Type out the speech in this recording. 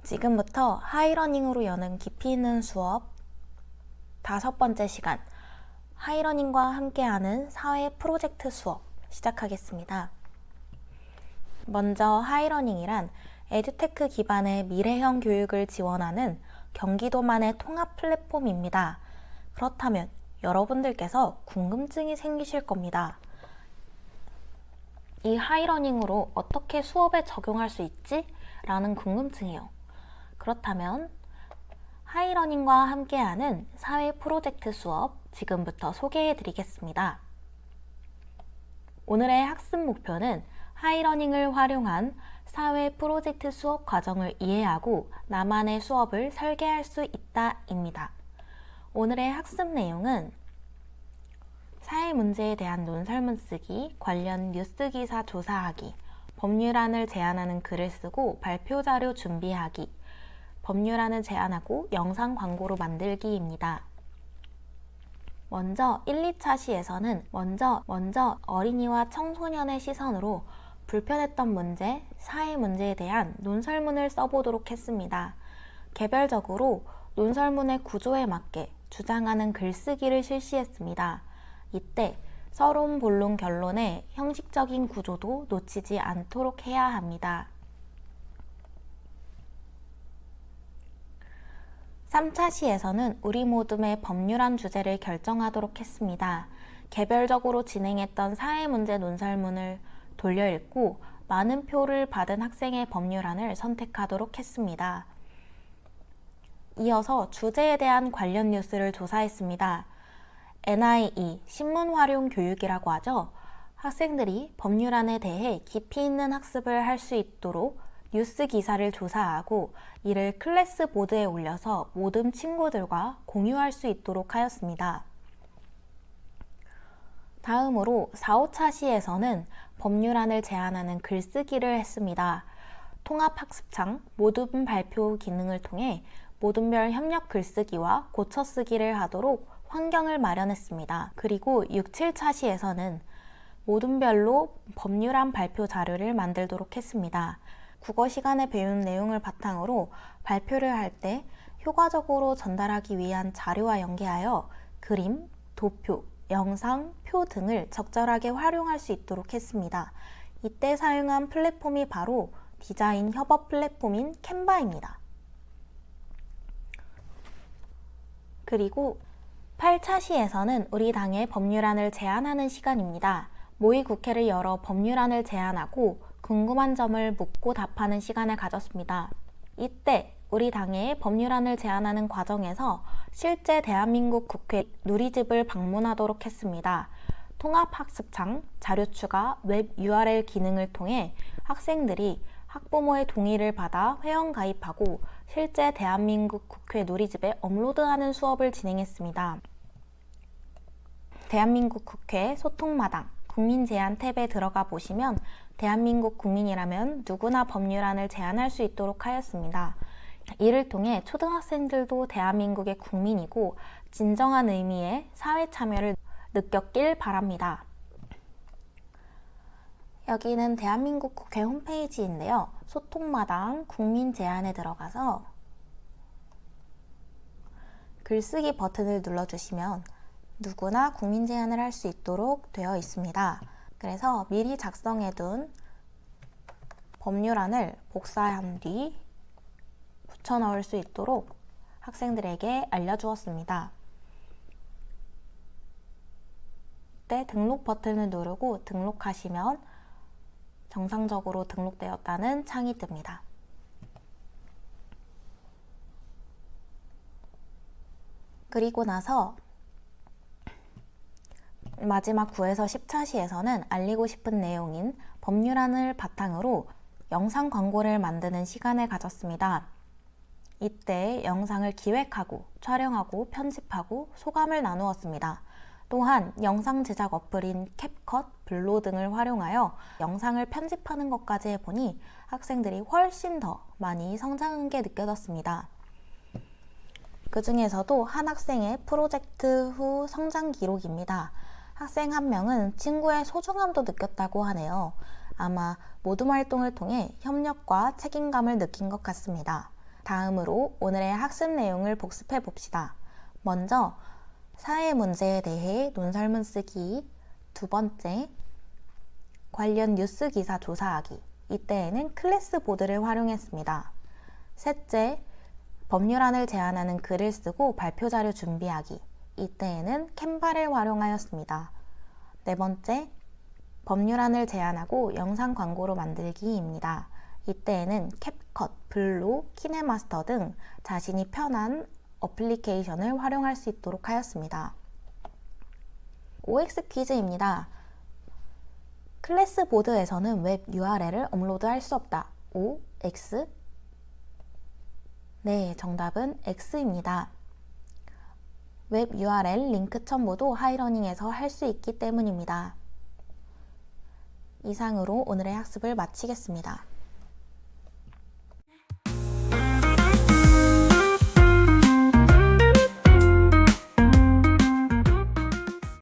지금부터 하이러닝으로 여는 깊이 있는 수업 5번째 시간 하이러닝과 함께하는 사회 프로젝트 수업 시작하겠습니다. 먼저 하이러닝이란 에듀테크 기반의 미래형 교육을 지원하는 경기도만의 통합 플랫폼입니다. 그렇다면 여러분들께서 궁금증이 생기실 겁니다. 이 하이러닝으로 어떻게 수업에 적용할 수 있지? 라는 궁금증이요. 그렇다면 하이러닝과 함께하는 사회 프로젝트 수업 지금부터 소개해 드리겠습니다. 오늘의 학습 목표는 하이러닝을 활용한 사회 프로젝트 수업 과정을 이해하고 나만의 수업을 설계할 수 있다입니다. 오늘의 학습 내용은 사회 문제에 대한 논설문 쓰기, 관련 뉴스 기사 조사하기, 법률안을 제안하는 글을 쓰고 발표 자료 준비하기, 법률안을 제안하고 영상 광고로 만들기입니다. 먼저 1, 2차 시에서는 먼저 어린이와 청소년의 시선으로 불편했던 문제, 사회 문제에 대한 논설문을 써보도록 했습니다. 개별적으로 논설문의 구조에 맞게 주장하는 글쓰기를 실시했습니다. 이때 서론, 본론, 결론의 형식적인 구조도 놓치지 않도록 해야 합니다. 3차 시에서는 우리 모둠의 법률안 주제를 결정하도록 했습니다. 개별적으로 진행했던 사회문제 논설문을 돌려 읽고 많은 표를 받은 학생의 법률안을 선택하도록 했습니다. 이어서 주제에 대한 관련 뉴스를 조사했습니다. NIE, 신문 활용 교육이라고 하죠. 학생들이 법률안에 대해 깊이 있는 학습을 할 수 있도록 뉴스 기사를 조사하고 이를 클래스 보드에 올려서 모든 친구들과 공유할 수 있도록 하였습니다. 다음으로 4, 5차 시에서는 법률안을 제안하는 글쓰기를 했습니다. 통합학습창 모둠 발표 기능을 통해 모둠별 협력 글쓰기와 고쳐쓰기를 하도록 환경을 마련했습니다. 그리고 6, 7차 시에서는 모둠별로 법률안 발표 자료를 만들도록 했습니다. 국어 시간에 배운 내용을 바탕으로 발표를 할 때 효과적으로 전달하기 위한 자료와 연계하여 그림, 도표, 영상, 표 등을 적절하게 활용할 수 있도록 했습니다. 이때 사용한 플랫폼이 바로 디자인 협업 플랫폼인 캔바입니다. 그리고 8차 시에서는 우리 당의 법률안을 제안하는 시간입니다. 모의 국회를 열어 법률안을 제안하고 궁금한 점을 묻고 답하는 시간을 가졌습니다. 이때 우리 당의 법률안을 제안하는 과정에서 실제 대한민국 국회 누리집을 방문하도록 했습니다. 통합학습창, 자료 추가, 웹 URL 기능을 통해 학생들이 학부모의 동의를 받아 회원 가입하고 실제 대한민국 국회 누리집에 업로드하는 수업을 진행했습니다. 대한민국 국회 소통마당 국민제안 탭에 들어가 보시면 대한민국 국민이라면 누구나 법률안을 제안할 수 있도록 하였습니다. 이를 통해 초등학생들도 대한민국의 국민이고 진정한 의미의 사회 참여를 느꼈길 바랍니다. 여기는 대한민국 국회 홈페이지인데요. 소통마당 국민제안에 들어가서 글쓰기 버튼을 눌러주시면 누구나 국민제안을 할 수 있도록 되어 있습니다. 그래서 미리 작성해둔 법률안을 복사한 뒤 붙여 넣을 수 있도록 학생들에게 알려주었습니다. 이때 등록 버튼을 누르고 등록하시면 정상적으로 등록되었다는 창이 뜹니다. 그리고 나서 마지막 9에서 10차 시에서는 알리고 싶은 내용인 법률안을 바탕으로 영상 광고를 만드는 시간을 가졌습니다. 이때 영상을 기획하고 촬영하고 편집하고 소감을 나누었습니다. 또한 영상 제작 어플인 캡컷, 블로 등을 활용하여 영상을 편집하는 것까지 해보니 학생들이 훨씬 더 많이 성장한 게 느껴졌습니다. 그 중에서도 한 학생의 프로젝트 후 성장 기록입니다. 학생 한 명은 친구의 소중함도 느꼈다고 하네요. 아마 모둠 활동을 통해 협력과 책임감을 느낀 것 같습니다. 다음으로 오늘의 학습 내용을 복습해 봅시다. 먼저 사회 문제에 대해 논설문 쓰기, 두 번째 관련 뉴스 기사 조사하기, 이때에는 클래스보드를 활용했습니다. 셋째, 법률안을 제안하는 글을 쓰고 발표 자료 준비하기, 이때에는 캔바를 활용하였습니다. 네 번째, 법률안을 제안하고 영상 광고로 만들기입니다. 이때에는 캡컷, 블루, 키네마스터 등 자신이 편한 어플리케이션을 활용할 수 있도록 하였습니다. OX 퀴즈입니다. 클래스보드에서는 웹 URL을 업로드할 수 없다. O, X? 네, 정답은 X입니다. 웹 URL 링크 첨부도 하이러닝에서 할 수 있기 때문입니다. 이상으로 오늘의 학습을 마치겠습니다.